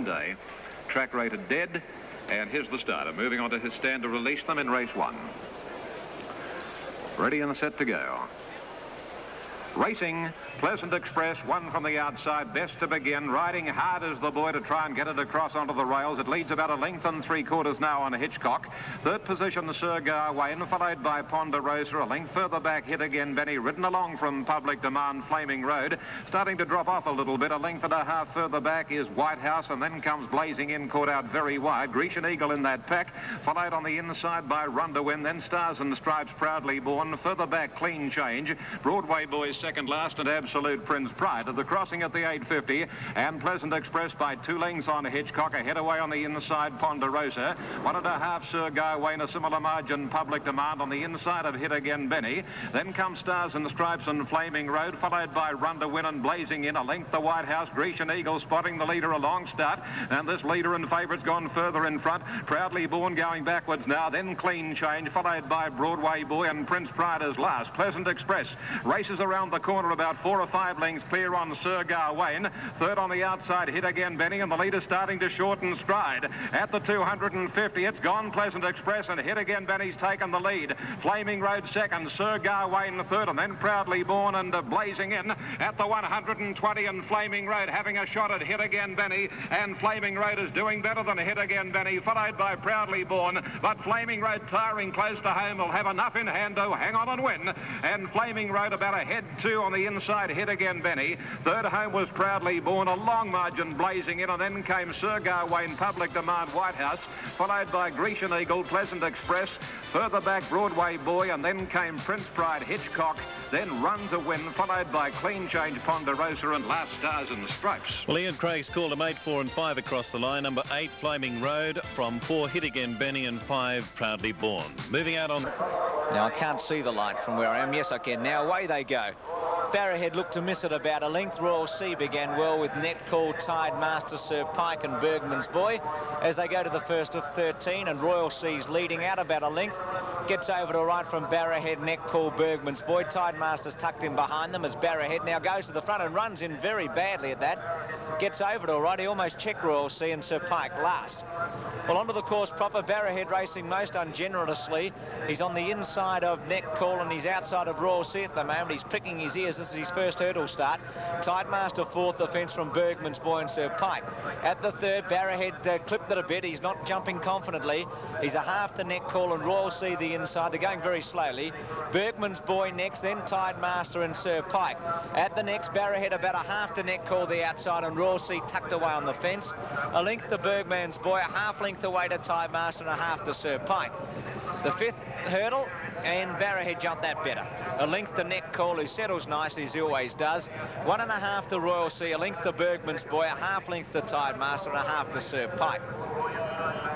Day, track rated dead, and here's the starter moving on to his stand to release them in race 1. Ready and set to go. Racing, Pleasant Express, one from the outside, best to begin, riding hard as the boy to try and get it across onto the rails. It leads about a length and 3/4 now on Hitchcock. Third position, Sir Gawain, followed by Ponderosa. A length further back, Hit Again Benny, ridden along from Public Demand, Flaming Road. Starting to drop off a little bit, a length and a half further back is White House, and then comes Blazing In, caught out very wide. Grecian Eagle in that pack, followed on the inside by Rundawin, then Stars and Stripes, Proudly Born. Further back, Clean Change. Broadway Boys second last, and Absolute Prince Pride at the crossing at the 850, and Pleasant Express by 2 lengths on Hitchcock. Ahead away on the inside, Ponderosa. 1.5 Sir Gawain, a similar margin, Public Demand on the inside of Hit Again Benny. Then comes Stars and Stripes and Flaming Road, followed by Rundawin and Blazing In. A length the White House, Grecian Eagle spotting the leader, a long start, and this leader and favourite's gone further in front. Proudly Born going backwards now, then Clean Change, followed by Broadway Boy, and Prince Pride is last. Pleasant Express races around the corner about 4 or 5 lengths clear on Sir Gawain. Third on the outside, Hit Again Benny, and the leader starting to shorten stride. At the 250, it's gone Pleasant Express, and Hit Again Benny's taken the lead. Flaming Road second, Sir Gawain third, and then Proudly Born and Blazing In at the 120, and Flaming Road having a shot at Hit Again Benny, and Flaming Road is doing better than Hit Again Benny, followed by Proudly Born, but Flaming Road tiring close to home will have enough in hand to hang on and win, and Flaming Road about a head 2 on the inside, Hit Again Benny. Third home was Proudly Born, a long margin Blazing In, and then came Sir Gawain, Public Demand, White House, followed by Grecian Eagle, Pleasant Express. Further back, Broadway Boy, and then came Prince Pride, Hitchcock, then Run to Win, followed by Clean Change, Ponderosa, and last Stars and Stripes. Well, Ian Craig's called them 8, 4 and 5 across the line. Number 8, Flaming Road, from 4, Hit Again Benny, and 5, Proudly Born. Moving out on... Now, I can't see the light from where I am. Yes, I can. Now, away they go. Barrowhead looked to miss it about a length. Royal Sea began well with Net Call, Tide Master, Sir Pike and Bergman's Boy as they go to the first of 13, and Royal Sea's leading out about a length. Gets over to right from Barrowhead, Net Call, Bergman's Boy. Tide Master's tucked in behind them as Barrowhead now goes to the front and runs in very badly at that. Gets over to right. He almost checked Royal Sea and Sir Pike last. Well, onto the course proper. Barrowhead racing most ungenerously. He's on the inside of Net Call and he's outside of Royal Sea at the moment. He's pricking his ears. This is his first hurdle start. Tidemaster fourth, the fence from Bergman's Boy and Sir Pike. At the third, Barrowhead clipped it a bit. He's not jumping confidently. He's a half to Net Call and Royal Sea the inside. They're going very slowly. Bergman's Boy next, then Tidemaster and Sir Pike. At the next, Barrowhead about a half to Net Call the outside and Royal Sea tucked away on the fence. A length to Bergman's Boy, a half length away to Tidemaster and a half to Sir Pike. The fifth hurdle, and Barrowhead jumped that better. A length to Net Call, who settles nicely as he always does. 1.5 to Royal Sea, a length to Bergman's Boy, a half length to Tidemaster and a half to Sir Pike.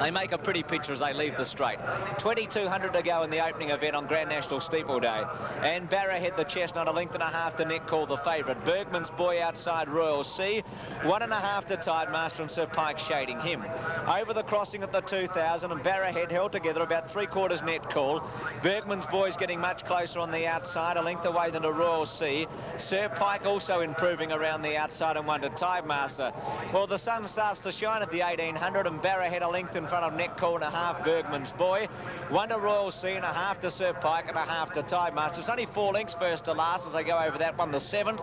They make a pretty picture as they leave the straight. 2,200 to go in the opening event on Grand National Steeple Day. And Barrowhead, the chestnut, a length and a half to Net Call, the favourite. Bergman's Boy outside Royal Sea. 1.5 to Tidemaster and Sir Pike shading him. Over the crossing at the 2,000 and Barrowhead held together about 3/4 Net Call. Bergman's Boy's getting much closer on the outside, a length away than a Royal Sea. Sir Pike also improving around the outside and 1 to Tidemaster. Well, the sun starts to shine at the 1,800 and Barrowhead a length in front of Net Call and a half Bergman's Boy. 1 to Royal Sea and a half to Sir Pike and a half to Tidemaster. It's only 4 lengths first to last as they go over that one, the 7th.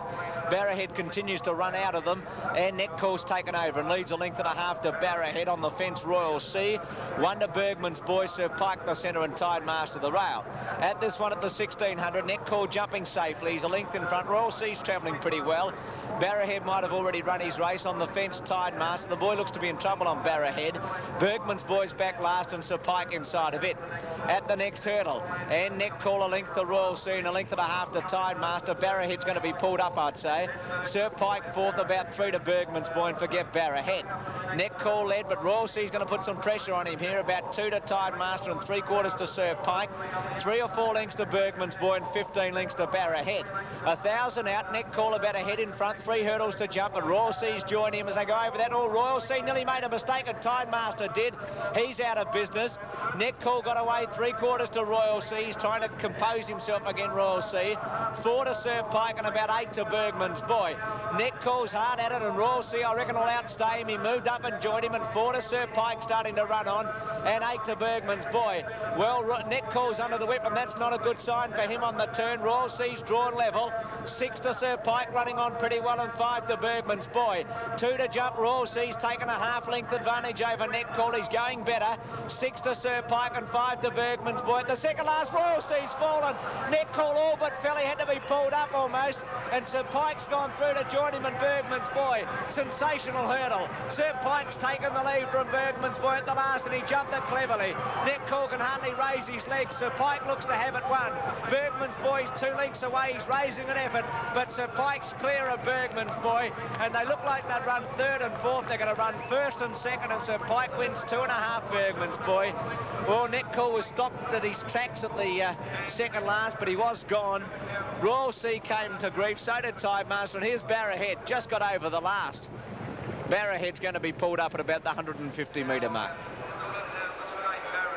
Barrowhead continues to run out of them and Net Call's taken over and leads a length and a half to Barrowhead on the fence Royal Sea. 1 to Bergman's Boy, Sir Pike the centre and Tidemaster the rail. At this one at the 1,600, Net Call jumping safely. He's a length in front. Royal Sea's travelling pretty well. Barrowhead might have already run his race on the fence. Tide Master. The boy looks to be in trouble on Barrowhead. Bergman's boy's back last and Sir Pike inside of it. At the next hurdle. And Neck Call a length to Royal Sea and a length and a half to Tide Master. Barrowhead's going to be pulled up, I'd say. Sir Pike fourth, about 3 to Bergman's boy, and forget Barrowhead. Neck Call led, but Royal Sea's going to put some pressure on him here. About 2 to Tide Master and 3/4 to Sir Pike. 3 or 4 lengths to Bergman's boy and 15 lengths to Barrowhead. 1,000 out. Neck Call about a head in front. 3 hurdles to jump, and Royal Sea's join him as they go over that. All Royal Sea nearly made a mistake, and Tide Master did. He's out of business. Neck Call got away 3/4 to Royal Sea. He's trying to compose himself again, Royal Sea. 4 to Sir Pike and about 8 to Bergman's boy. Neck Call's hard at it, and Royal Sea, I reckon, will outstay him. He moved up and joined him, and 4 to Sir Pike starting to run on, and 8 to Bergman's boy. Well, Neck Call's under the whip, and that's not a good sign for him on the turn. Royal Sea's drawn level. 6 to Sir Pike running on pretty well, and 5 to Bergman's boy. 2 to jump. Royal Sea's taken a half-length advantage over Neck Call. He's going better. 6 to Sir Pike and 5 to Bergman's boy. At the second last, Royal Sea's fallen. Neck Call all but fell. He had to be pulled up almost, and Sir Pike's gone through to join him and Bergman's boy. Sensational hurdle. Sir Pike's taken the lead from Bergman's boy at the last, and he jumped it cleverly. Neck Call can hardly raise his legs. Sir Pike looks to have it won. Bergman's boy's 2 lengths away. He's raising an effort, but Sir Pike's clear of Bergman's boy, and they look like they'd run 3rd and 4th. They're going to run 1st and 2nd, and Sir Pike wins 2.5 Bergman's boy. Well, Neck Call was stopped at his tracks at the second last, but he was gone. Royal Sea came to grief, so did Tide Master, and here's Barrowhead, just got over the last. Barrowhead's going to be pulled up at about the 150-metre mark.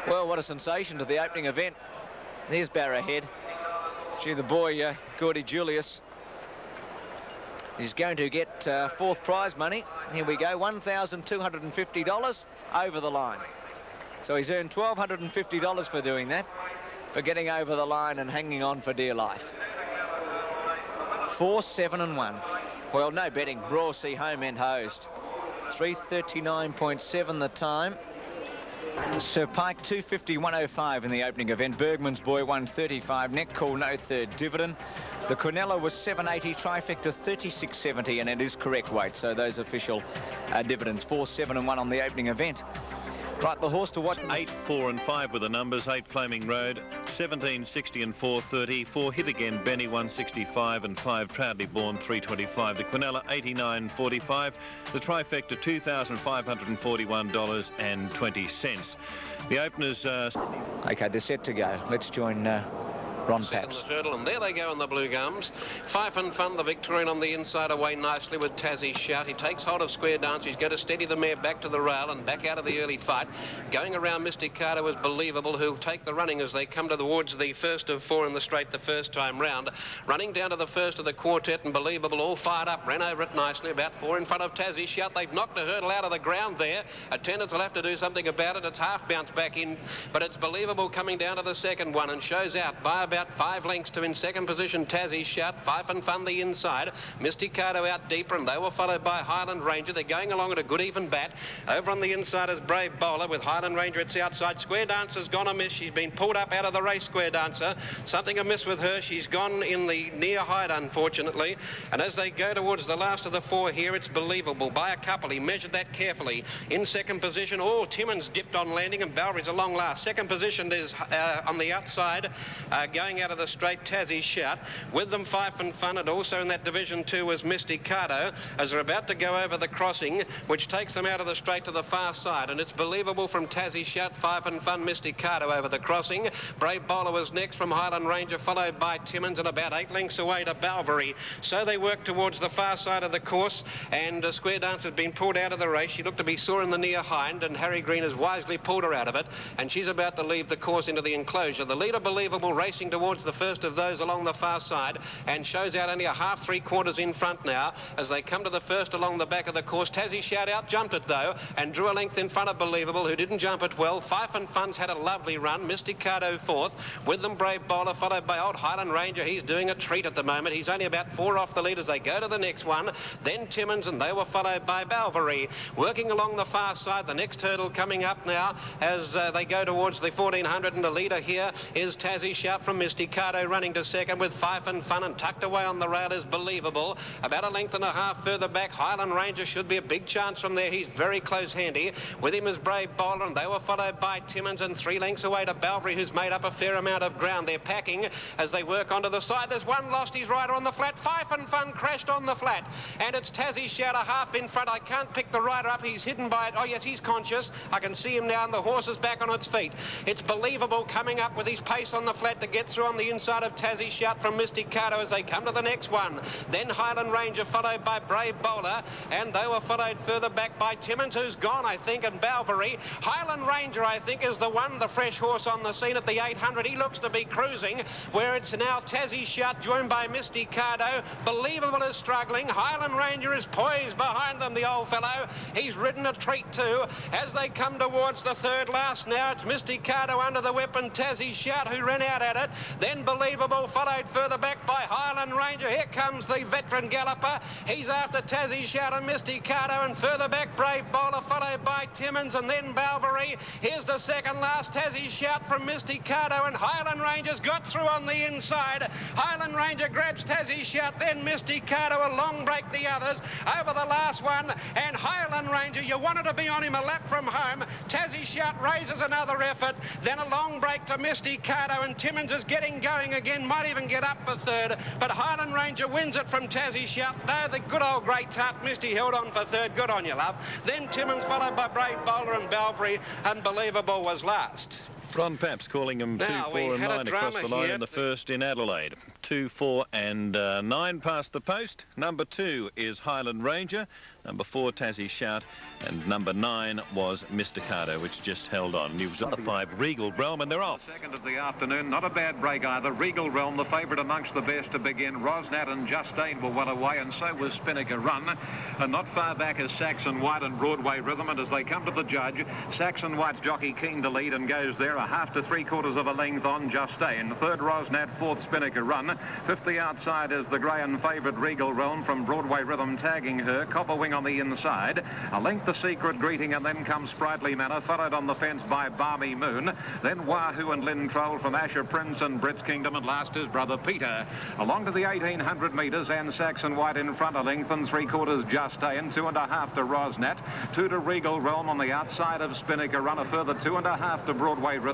Well, what a sensation to the opening event. Here's Barrowhead. Gee, the boy, Gordy Julius, is going to get 4th prize money. Here we go, $1,250 over the line. So he's earned $1,250 for doing that, for getting over the line and hanging on for dear life. 4, 7 and 1. Well, no betting. Royal Sea home end hosed. 3:39.7 the time. Sir Pike 2:51.05 in the opening event. Bergman's boy 1:35. Neck Call no 3rd dividend. The Quinella was 7.80, trifecta 36.70, and it is correct weight. So those official dividends, 4, 7 and 1 on the opening event. Right, the horse to watch. 8, 4 and 5 were the numbers. 8 Flaming Road, 17, 60 and 4.30. 4 Hit Again Benny 165, and 5 Proudly Born 325. The Quinella 89.45. The trifecta $2,541.20. The openers. Okay, they're set to go. Let's join Ron Paps. The hurdle, and there they go on the blue gums. Fife and Fun, the Victorian on the inside, away nicely with Tassie Shout. He takes hold of Square Dance. He's going to steady the mare back to the rail and back out of the early fight. Going around Mystic Carter was Believable, who'll take the running as they come towards the first of 4 in the straight the first time round. Running down to the first of the quartet, and Believable all fired up, ran over it nicely, about 4 in front of Tassie Shout. They've knocked the hurdle out of the ground there. Attendants will have to do something about it. It's half bounced back in, but it's Believable coming down to the second one and shows out by about 5 lengths to in second position Tassie Shout. Fife and Fun the inside. Misty Cardo out deeper, and they were followed by Highland Ranger. They're going along at a good even bat. Over on the inside is Brave Bowler with Highland Ranger at the outside. Square Dancer's gone amiss. She's been pulled up out of the race, Square Dancer. Something amiss with her. She's gone in the near height, unfortunately. And as they go towards the last of the 4 here, it's Believable by a couple. He measured that carefully. In second position, oh, Timmins dipped on landing, and Balry's a long last. Second position is on the outside, going out of the straight, Tassie Shout. With them, Fife and Fun, and also in that division 2 was Misty Cardo, as they're about to go over the crossing, which takes them out of the straight to the far side. And it's Believable from Tassie Shout, Fife and Fun, Misty Cardo over the crossing. Brave Bowler was next from Highland Ranger, followed by Timmins, and about 8 lengths away to Balvary. So they work towards the far side of the course, and Square Dance has been pulled out of the race. She looked to be sore in the near hind, and Harry Green has wisely pulled her out of it, and she's about to leave the course into the enclosure. The leader, Believable, racing towards the first of those along the far side, and shows out only a half, 3/4 in front now as they come to the first along the back of the course. Tassie Shout out jumped it though, and drew a length in front of Believable, who didn't jump it well. Fife and Fun's had a lovely run. Mystic Cardo 4th, with them Brave Bowler, followed by old Highland Ranger. He's doing a treat at the moment. He's only about 4 off the lead as they go to the next one. Then Timmins, and they were followed by Balvary. Working along the far side, the next hurdle coming up now as they go towards the 1400, and the leader here is Tassie Shout from Mysticado running to second with Fife and Fun, and tucked away on the rail is Believable. About a length and a half further back, Highland Ranger should be a big chance from there. He's very close handy. With him is Brave Bowler, and they were followed by Timmins, and 3 lengths away to Balbury, who's made up a fair amount of ground. They're packing as they work onto the side. There's one lost his rider on the flat. Fife and Fun crashed on the flat, and it's Tassie Shout a half in front. I can't pick the rider up. He's hidden by it. Oh yes, he's conscious. I can see him now, and the horse is back on its feet. It's Believable coming up with his pace on the flat to get through on the inside of Tassie Shout from Mysticado as they come to the next one. Then Highland Ranger followed by Brave Bowler, and they were followed further back by Timmins, who's gone, I think, and Balbury. Highland Ranger, I think, is the one, the fresh horse on the scene at the 800. He looks to be cruising, where it's now Tassie Shout joined by Mysticado. Believable is struggling. Highland Ranger is poised behind them, the old fellow. He's ridden a treat too. As they come towards the third last now, it's Mysticado under the whip and Tassie Shout who ran out at it. Then Believable followed further back by Highland Ranger. Here comes the veteran galloper. He's after Tassie Shout and Mysticado, and further back Brave Bowler followed by Timmins, and then Balbury. Here's the second last, Tassie Shout from Mysticado, and Highland Ranger's got through on the inside. Highland Ranger grabs Tassie Shout, then Mysticado, a long break the others over the last one, and Highland Ranger, you wanted to be on him a lap from home. Tassie Shout raises another effort, then a long break to Mysticado, and Timmins is getting going again, might even get up for third, but Highland Ranger wins it from Tassie Shout. No, the good old great tart Misty held on for third. Good on you, love. Then Timmins followed by Brave Bowler, and Balbury. Unbelievable was last. Ron Paps calling him 2, 4 and 9 across the line in the first in Adelaide. 2, 4 and 9 past the post. Number 2 is Highland Ranger. Number 4, Tassie Shout. And number 9 was Mysticado, which just held on. He was at the 5, Regal Realm, and they're off. Second of the afternoon, not a bad break either. Regal Realm, the favourite amongst the best to begin. Rosnat and Justine were well away, and so was Spinnaker Run. And not far back is Saxon White and Broadway Rhythm. And as they come to the judge, Saxon White's jockey keen to lead and goes there a half to 3/4 of a length on Justine. Third Rosnat, fourth Spinnaker Run. Fifth the outside is the grey and favourite Regal Realm from Broadway Rhythm tagging her. Copper Wing on the inside. A length the Secret Greeting, and then comes Sprightly Manor, followed on the fence by Balmy Moon. Then Wahoo and Lynn Troll from Asher Prince and Brits Kingdom, and last is Brother Peter. Along to the 1800 metres, and Saxon White in front, a length and 3/4 Justine, 2.5 to Rosnat, 2 to Regal Realm on the outside of Spinnaker Run, a further 2.5 to Broadway Rhythm.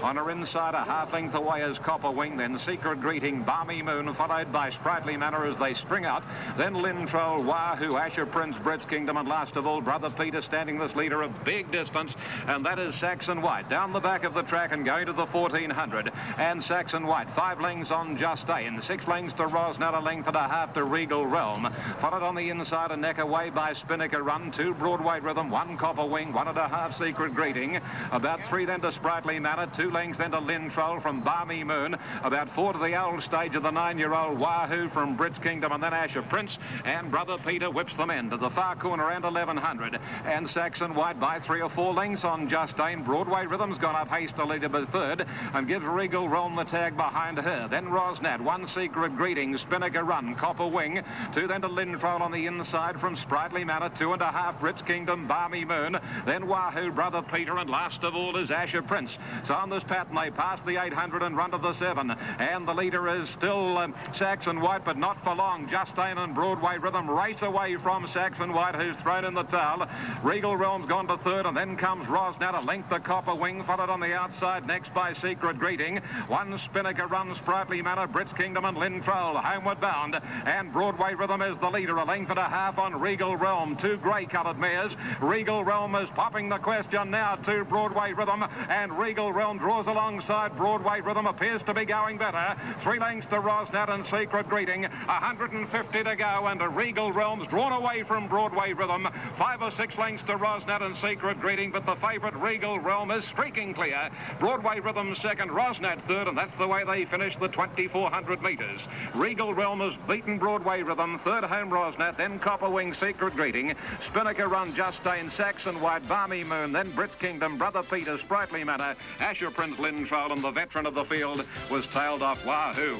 On her inside, a half length away is Copper Wing, then Secret Greeting, Balmy Moon, followed by Sprightly Manor as they spring out. Then Lynn Troll, Wahoo, Asher Prince, Brits Kingdom, and last of all, Brother Peter standing this leader a big distance, and that is Saxon White. Down the back of the track and going to the 1400, and Saxon White, 5 lengths on Justine, 6 lengths to Rosnat, a length and a half to Regal Realm. Followed on the inside, a neck away by Spinnaker Run, 2 Broadway Rhythm, 1 Copper Wing, 1.5 Secret Greeting, about 3 then to Sprightly Manor, 2 lengths then to Lynn Troll from Balmy Moon, about 4 to the old stage of the 9-year-old Wahoo from Brits Kingdom, and then Asher Prince, and Brother Peter whips them in to the far corner and 1100, and Saxon White by 3 or 4 lengths on Justine. Broadway Rhythm's gone up hastily to the third and gives Regal Realm the tag behind her. Then Rosnat, 1 Secret Greeting, Spinnaker Run, Copper Wing, 2 then to Lynn Troll on the inside from Sprightly Manor, 2.5 Brits Kingdom, Balmy Moon, then Wahoo, Brother Peter, and last of all is Asher Prince. So on this pattern they pass the 800 and run to the 7, and the leader is still Saxon White, but not for long. Justine and Broadway Rhythm race away from Saxon White, who's thrown in the towel. Regal Realm's gone to third, and then comes Rosnat, a length the Copper Wing, followed on the outside next by Secret Greeting. 1 Spinnaker Run, Sprightly Manor, Brits Kingdom, and Lynn Troll homeward bound, and Broadway Rhythm is the leader, a length and a half on Regal Realm. 2 grey-coloured mares. Regal Realm is popping the question now to Broadway Rhythm, and Regal Realm draws alongside Broadway Rhythm, appears to be going better. 3 lengths to Rosnat and Secret Greeting, 150 to go, and Regal Realm's drawn away from Broadway Rhythm. 5 or 6 lengths to Rosnat and Secret Greeting, but the favourite Regal Realm is streaking clear. Broadway Rhythm second, Rosnat third, and that's the way they finish the 2400 metres. Regal Realm has beaten Broadway Rhythm, third home Rosnat, then Copper Wing, Secret Greeting, Spinnaker Run, Justine, Saxon White, Balmy Moon, then Brits Kingdom, Brother Peter, Sprightly Manor, Asher Prince, Lynn Troll, and the veteran of the field was tailed off Wahoo.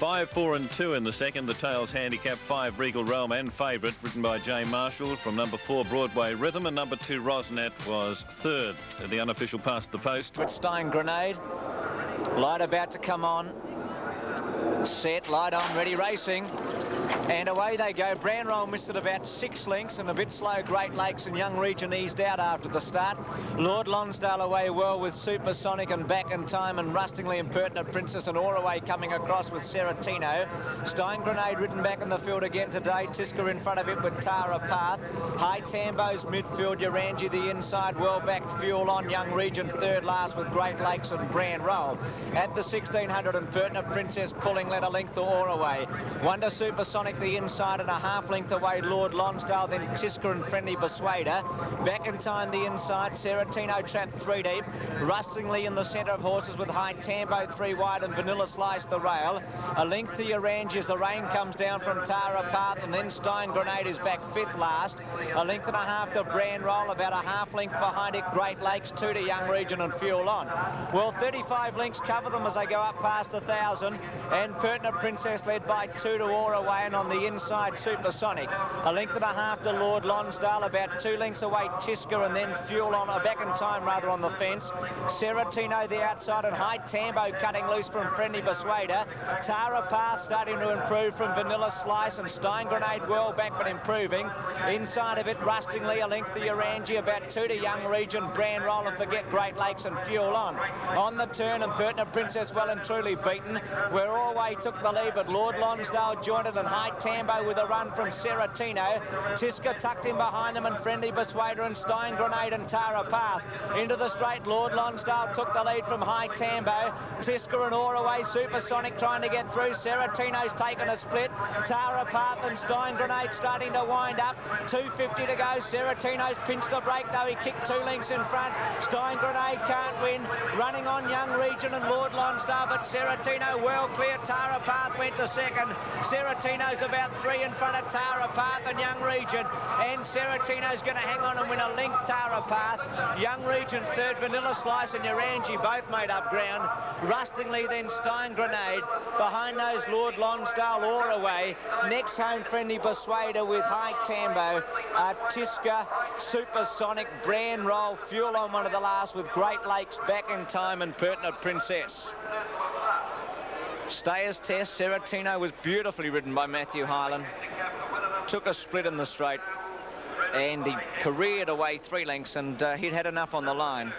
5, 4 and 2 in the second. The tails handicap 5 Regal Realm and favourite, written by Jay Marshall from number 4 Broadway Rhythm, and number 2 Rosnat was third. The unofficial past the post. Stein Grenade, light about to come on. Set, light on, ready, racing. And away they go. Branroll missed it about 6 lengths and a bit slow. Great Lakes and Young Region eased out after the start. Lord Lonsdale away well with Supersonic and Back in Time and Rustingly Impertinent Princess and Auraway coming across with Seratino. Stein Grenade ridden back in the field again today. Tiska in front of it with Tara Path. High Tambo's midfield. Urangi the inside. Well backed Fuel On. Young Region third last with Great Lakes and Branroll. At the 1600 Impertinent Princess pulling let a length to Auraway. Wonder Supersonic the inside and a half length away Lord Lonsdale, then Tiska and Friendly Persuader. Back in Time the inside, Seratino trapped 3 deep. Rustingly in the centre of horses with High Tambo 3 wide and Vanilla Slice the rail. A length to Urangi as the rain comes down from Tara Path, and then Stein Grenade is back 5th last. A length and a half to Branroll, about a half length behind it Great Lakes, 2 to Young Region and Fuel On. Well, 35 lengths cover them as they go up past 1,000, and Pertinent Princess led by 2 to Auraway, and on the inside Supersonic. A length and a half to Lord Lonsdale, about 2 lengths away Tiska, and then Fuel On, Back in Time rather, on the fence. Seratino the outside and High Tambo cutting loose from Friendly Persuader. Tara Path starting to improve from Vanilla Slice, and Stein Grenade well back but improving. Inside of it Rustingly, a length to Urangi, about 2 to Young Region, Branroll and Forget Great Lakes and Fuel On. On the turn and Pertinent Princess well and truly beaten, where Auraway took the lead, but Lord Lonsdale joined it and High Tambo with a run from Seratino. Tiska tucked in behind them and Friendly Persuader and Stein Grenade and Tara Path. Into the straight, Lord Lonsdale took the lead from High Tambo. Tiska and Auraway, Supersonic trying to get through. Seratino's taken a split. Tara Path and Stein Grenade starting to wind up. 2:50 to go. Seratino's pinched a break though. He kicked 2 lengths in front. Stein Grenade can't win. Running on Young Region and Lord Lonsdale, but Seratino well clear. Tara Path went to second. Seratino's about 3 in front of Tara Path and Young Region, and Seratino's going to hang on and win a length. Tara Path, Young Region third, Vanilla Slice and Urangi both made up ground. Rustingly then Stein Grenade. Behind those Lord Lonsdale, Auraway. Next home Friendly Persuader with High Tambo, Tiska, Supersonic, Branroll, Fuel On one of the last with Great Lakes, Back in Time and Pertinent Princess. Stayers test, Seratino was beautifully ridden by Matthew Hyland. Took a split in the straight and he careered away 3 lengths, and he'd had enough on the line.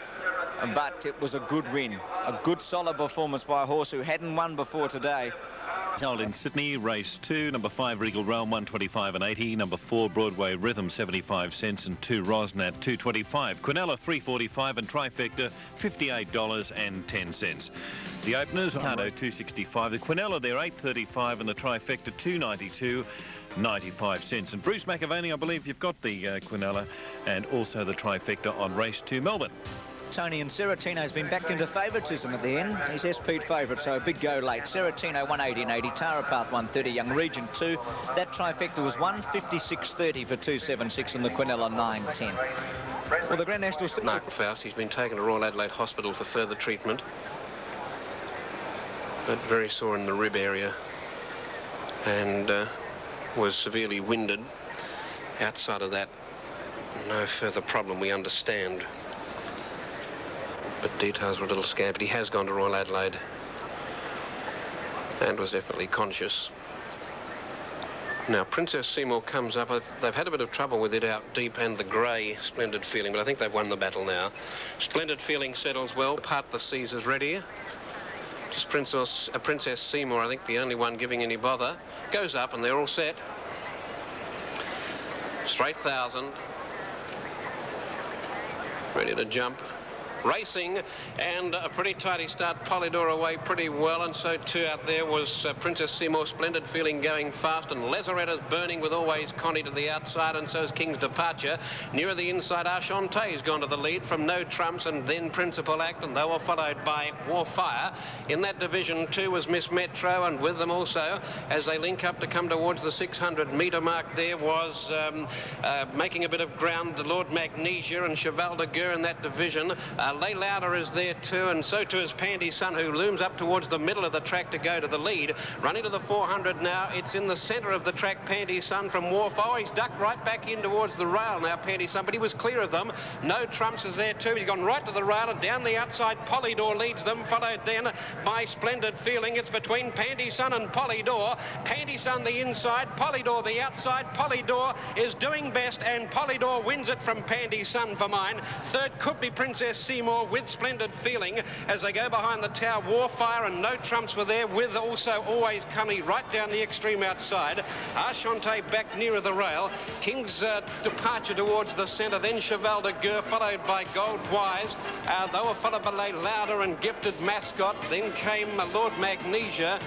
But it was a good win, a good solid performance by a horse who hadn't won before today. Held in Sydney, race 2, number 5 Regal Realm 125 and 80, number 4 Broadway Rhythm 75 cents, and 2 Rosnat 225, Quinella 345 and Trifecta $58.10. The openers, Tado 265, the Quinella there 835 and the Trifecta 292. 95 cents. And Bruce McAvaney, I believe you've got the Quinella and also the Trifecta on race 2 Melbourne. Tony, and Seratino's been backed into favouritism at the end. He's SP'd favourite, so a big go late. Seratino 180 and 80, Tara Path 130, Young Region 2. That Trifecta was 156.30 for 276 and the Quinella 9.10. Well, the Grand National... Mark Faust, he's been taken to Royal Adelaide Hospital for further treatment, but very sore in the rib area and was severely winded. Outside of that, no further problem, we understand. But details were a little scant, but he has gone to Royal Adelaide and was definitely conscious. Now, Princess Seymour comes up. They've had a bit of trouble with it out deep and the grey Splendid Feeling, but I think they've won the battle now. Splendid Feeling settles well. Part the Seas is ready. Just Princess Seymour, I think the only one giving any bother. Goes up and they're all set. Straight 1,000. Ready to jump. Racing, and a pretty tidy start. Polydor away pretty well, and so too out there was Princess Seymour. Splendid Feeling going fast, and Lazaretta's burning with Always Connie to the outside, and so's King's Departure. Nearer the inside, Archante's gone to the lead from No Trumps and then Principal Act, and they were followed by Warfire. In that division too was Miss Metro, and with them also, as they link up to come towards the 600-metre mark, there was making a bit of ground, Lord Magnesia and Cheval de Guerre in that division. Lay Louder is there too, and so too is Pandy Sun, who looms up towards the middle of the track to go to the lead. Running to the 400 now. It's in the centre of the track, Pandy Sun from Wharf. Oh, he's ducked right back in towards the rail now, Pandy Sun, but he was clear of them. No Trumps is there too. He's gone right to the rail and down the outside. Polydor leads them, followed then by Splendid Feeling. It's between Pandy Sun and Polydor. Pandy Sun the inside, Polydor the outside. Polydor is doing best, and Polydor wins it from Pandy Sun for mine. Third could be Princess Seymour with Splendid Feeling as they go behind the tower. Warfire and No Trumps were there, with also Always Coming right down the extreme outside. Archante back nearer the rail. King's departure towards the centre, then Cheval de Guerre, followed by Gold Wise. They were followed by Lay Louder and Gifted Mascot. Then came Lord Magnesia.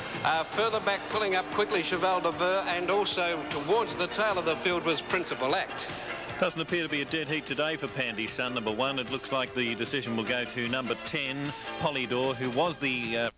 Further back, pulling up quickly, Cheval de Guerre, and also towards the tail of the field was Principal Act. Doesn't appear to be a dead heat today for Pandy Sun, number 1. It looks like the decision will go to number 10, Polydor, who was the...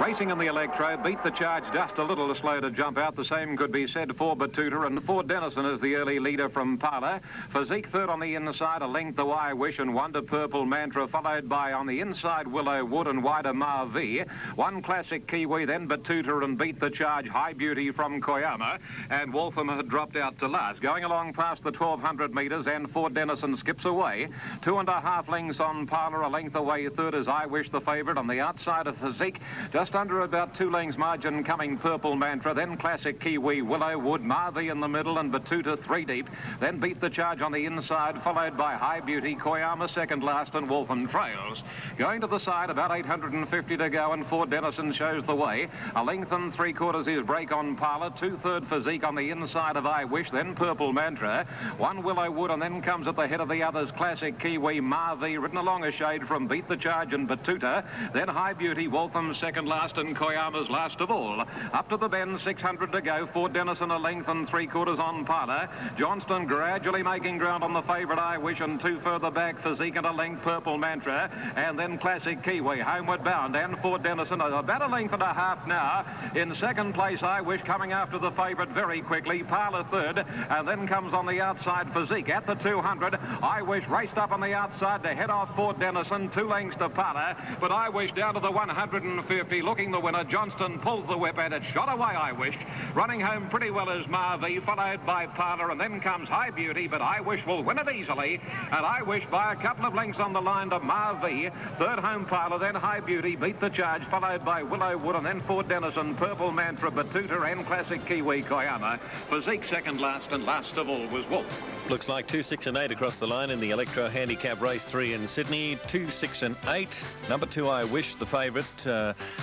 Racing in the Electro, Beat the Charge just a little slow to jump out. The same could be said for Batuta, and Ford Dennison is the early leader from Parla. Physique third on the inside, a length the I Wish and Wonder Purple Mantra, followed by on the inside Willow Wood and wider Marvi. One Classic Kiwi, then Batuta and Beat the Charge, High Beauty from Koyama, and Waltham had dropped out to last. Going along past the 1200 metres, and Ford Dennison skips away. 2.5 lengths on Parla, a length away. Third is I Wish, the favourite. On the outside of Physique, just under about 2 lengths margin, coming Purple Mantra, then Classic Kiwi, Willow Wood, Marvi in the middle, and Batuta 3 deep. Then Beat the Charge on the inside, followed by High Beauty, Koyama second last, and Waltham trails. Going to the side, about 850 to go, and Ford Dennison shows the way. A length and 3/4 is break on Parla. 2/3 Physique on the inside of I Wish, then Purple Mantra. 1 Willow Wood, and then comes at the head of the others Classic Kiwi, Marvi, ridden along a shade from Beat the Charge and Batuta. Then High Beauty, Waltham second last, and Koyama's last of all. Up to the bend, 600 to go. Ford Dennison a length and 3/4 on Parla. Johnston gradually making ground on the favourite I Wish, and 2 further back, Physique and a length Purple Mantra, and then Classic Kiwi homeward bound, and Ford Dennison about a length and a half now. In second place, I Wish coming after the favourite very quickly. Parla third, and then comes on the outside Physique at the 200. I Wish raced up on the outside to head off Ford Dennison, 2 lengths to Parla, but I Wish down to the 150, looking the winner. Johnston pulls the whip, and it's shot away, I Wish. Running home pretty well is Marvi, followed by Parla, and then comes High Beauty, but I Wish will win it easily, and I Wish by a couple of lengths on the line to Marvi. Third home Parla, then High Beauty, Beat the Charge, followed by Willow Wood, and then Ford Dennison, Purple Mantra, Batuta, and Classic Kiwi, Koyama. Physique second last, and last of all was Wolf. Looks like 2, 6 and 8 across the line in the Electro Handicap Race 3 in Sydney. 2, 6 and 8. Number 2, I Wish, the favourite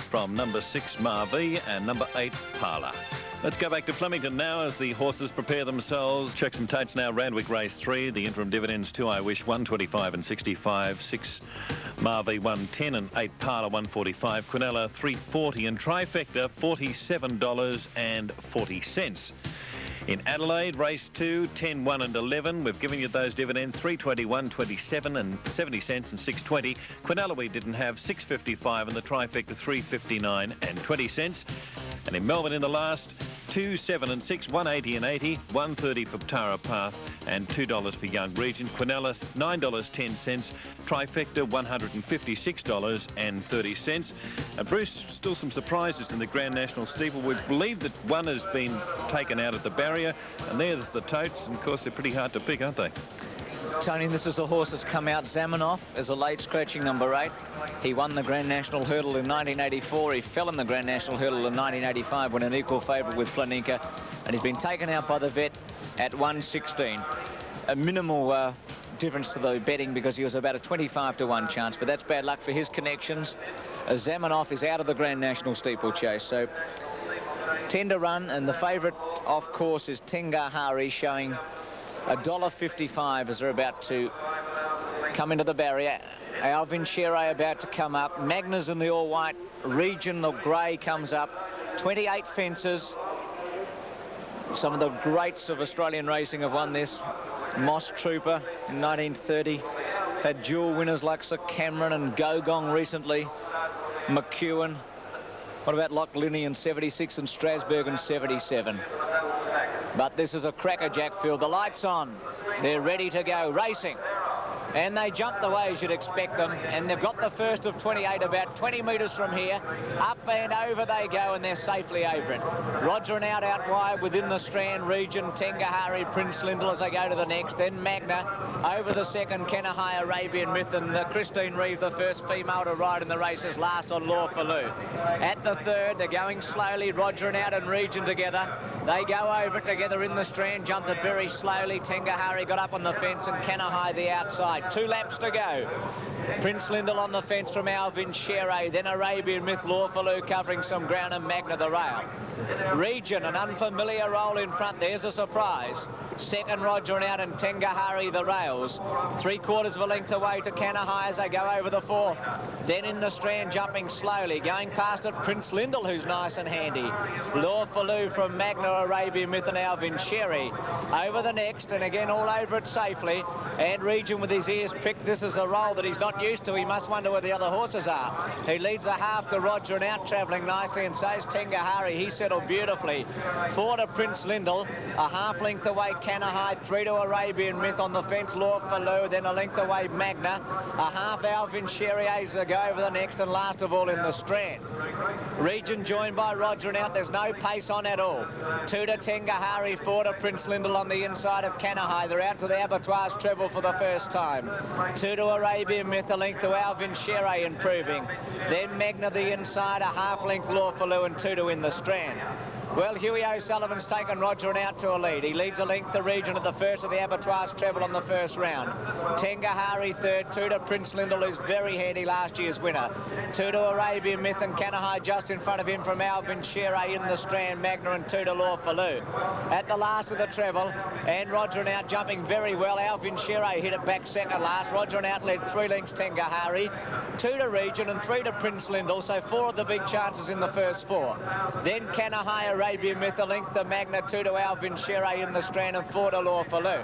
from number 6, Marvi, and number 8, Parla. Let's go back to Flemington now as the horses prepare themselves. Check some totes now. Randwick Race 3. The interim dividends, 2 I Wish, 125 and 65. 6 Marvi, 110, and 8 Parla, 145. Quinella, 340, and Trifecta, $47.40. In Adelaide, race 2, 10, 1 and 11. We've given you those dividends, 321, 27 and 70 cents and 620. Quinella we didn't have, 655, and the Trifecta 359 and 20 cents. And in Melbourne in the last, 2, 7 and 6, 180 and 80, 130 for Tara Path and $2 for Young Regent. Quinella, $9.10. Trifecta, $156.30. And Bruce, still some surprises in the Grand National Steeple. We believe that one has been taken out at the barrier, and there's the totes, and of course they're pretty hard to pick, aren't they? Tony, this is a horse that's come out. Zamanoff as a late scratching number 8. He won the Grand National Hurdle in 1984. He fell in the Grand National Hurdle in 1985 when an equal favourite with Planinka, and he's been taken out by the vet at 116. A minimal difference to the betting because he was about a 25 to 1 chance, but that's bad luck for his connections. Zamanoff is out of the Grand National Steeplechase, so 10 to run, and the favourite off course is Tengahari, showing $1.55 as they're about to come into the barrier. Alvin Sherry about to come up. Magna's in the all-white. Region, the grey, comes up. 28 fences. Some of the greats of Australian racing have won this. Moss Trooper in 1930. Had dual winners like Sir Cameron and Gogong recently. McEwen. What about Loch Linney in 76 and Strasbourg in 77? But this is a crackerjack field. The lights on. They're ready to go. Racing. and they jump the way as you'd expect them, and they've got the first of 28 about 20 metres from here. Up and over they go, and they're safely over it. Roger and out wide within the Strand region. Tengahari, Prince Lindell as they go to the next. Then Magna over the second. Kenahai, Arabian Myth, and Christine Reeve, the first female to ride in the race, is last on Law Faloo. At the third, they're going slowly. Roger and out and region together. They go over it together in the Strand, jumped it very slowly. Tengahari got up on the fence, and Kenahai the outside. 2 laps to go. Prince Lindell on the fence from Alvin Shere, then Arabian Myth, Law Faloo covering some ground, and Magna the rail. Region, an unfamiliar role in front. There's a surprise. Second, Roger and out, and Tengahari the rails. 3/4 of a length away to Kenahai as they go over the fourth. Then in the Strand, jumping slowly, going past it, Prince Lindell, who's nice and handy. Law Faloo from Magna, Arabian Myth, and Alvin Shere. Over the next, and again all over it safely. And Region with his ears picked. This is a role that he's not used to. He must wonder where the other horses are. He leads a half to Roger and out, travelling nicely, and so is Tengahari. He settled beautifully. 4 to Prince Lindell, a half length away Kenahai, 3 to Arabian Myth on the fence, Law Faloo, then a length away Magna, a half Alvin Shere as they go over the next, and last of all in the Strand. Region joined by Roger and out. There's no pace on at all. 2 to Tengahari, 4 to Prince Lindell on the inside of Kenahai. They're out to the Abattoirs treble for the first time. 2 to Arabian Myth, a length to Alvin Shere improving. Then Magna the inside, a half length Law Faloo, and 2 to in the Strand. Well, Hughie O'Sullivan's taken Roger and out to a lead. He leads a length to Region at the first of the Abattoirs treble on the first round. Tengahari third, 2 to Prince Lindell, who's very handy, last year's winner. 2 to Arabian Myth, and Kenahai just in front of him from Alvin Shere in the Strand, Magna, and 2 to Law Faloo. At the last of the treble, and Roger and out jumping very well. Alvin Shere hit it back second last. Roger and out led 3 lengths Tengahari, 2 to Region, and 3 to Prince Lindell, so 4 of the big chances in the first 4. Then Kenahai, Arabian Myth, a length to Magna, 2 to Alvin Shere in the Strand, and 4 to Law Faloo.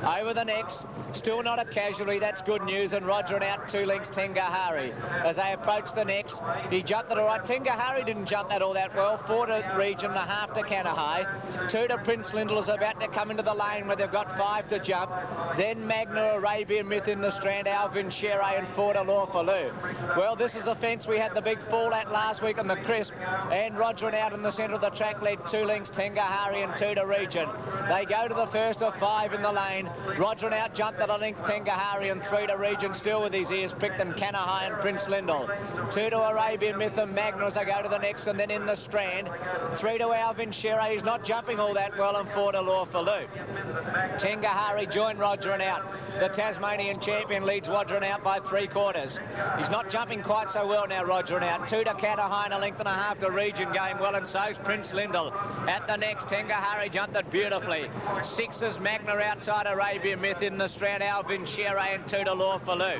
Over the next, still not a casualty, that's good news, and Roger and out 2 lengths Tengahari. As they approach the next, he jumped it all right. Tengahari didn't jump that all that well. 4 to Region, a half to Kenahai. 2 to Prince Lindell is about to come into the lane where they've got 5 to jump. Then Magna, Arabian Myth in the Strand, Alvin Shere, and 4 to Law Faloo. Well, this is a fence we had the big fall at last week on the crisp, and Roger and out in the centre of the track led 2 lengths Tengahari and 2 to Region. They go to the first of 5 in the lane. Roger and out jumped at a length Tengahari, and 3 to Region, still with his ears picked, and Kenahai and Prince Lindell. 2 to Arabian Myth and Magna as they go to the next, and then in the Strand, 3 to Alvin Shere. He's not jumping all that well, and 4 to Law Faloo. Tengahari joined Roger and out. The Tasmanian champion leads Roger and out by 3/4. He's not jumping quite so well now, Roger and out. 2 to Kenahai and a length and a half to Region going well, and so's Prince Lindell. At the next, Tengahari jumped it beautifully. 6 is Magna outside Arabian Myth in the Strand, Alvin Shere, and 2 to Law Faloo.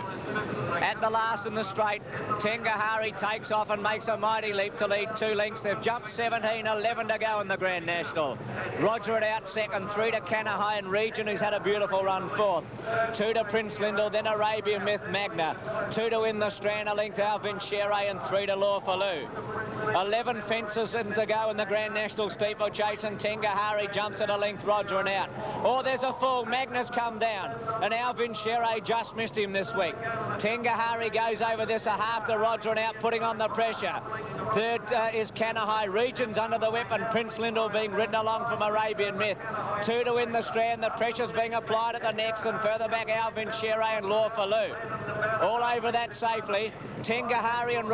At the last in the straight, Tengahari takes off and makes a mighty leap to lead 2 lengths. They've jumped 17, 11 to go in the Grand National. Roger and out second, 3 to Kenahai and Region, who's had a beautiful run fourth. 2 to Prince Lindell, then Arabian Myth, Magna. 2 to in the Strand, a length Alvin Shere, and 3 to Law Faloo. 11 fences in to go in the Grand National steeplechase, and Tengahari jumps at a length Roger and out. Oh, there's a fall. Magna's come down, and Alvin Shere just missed him this week. Tengahari goes over this a half to Roger and out, putting on the pressure. Third is Kenahai. Region's under the whip, and Prince Lindell being ridden along from Arabian Myth. 2 to in the Strand. The pressure's being applied at the next, and further back Alvin Shere and Law Faloo. All over that safely. Tengahari and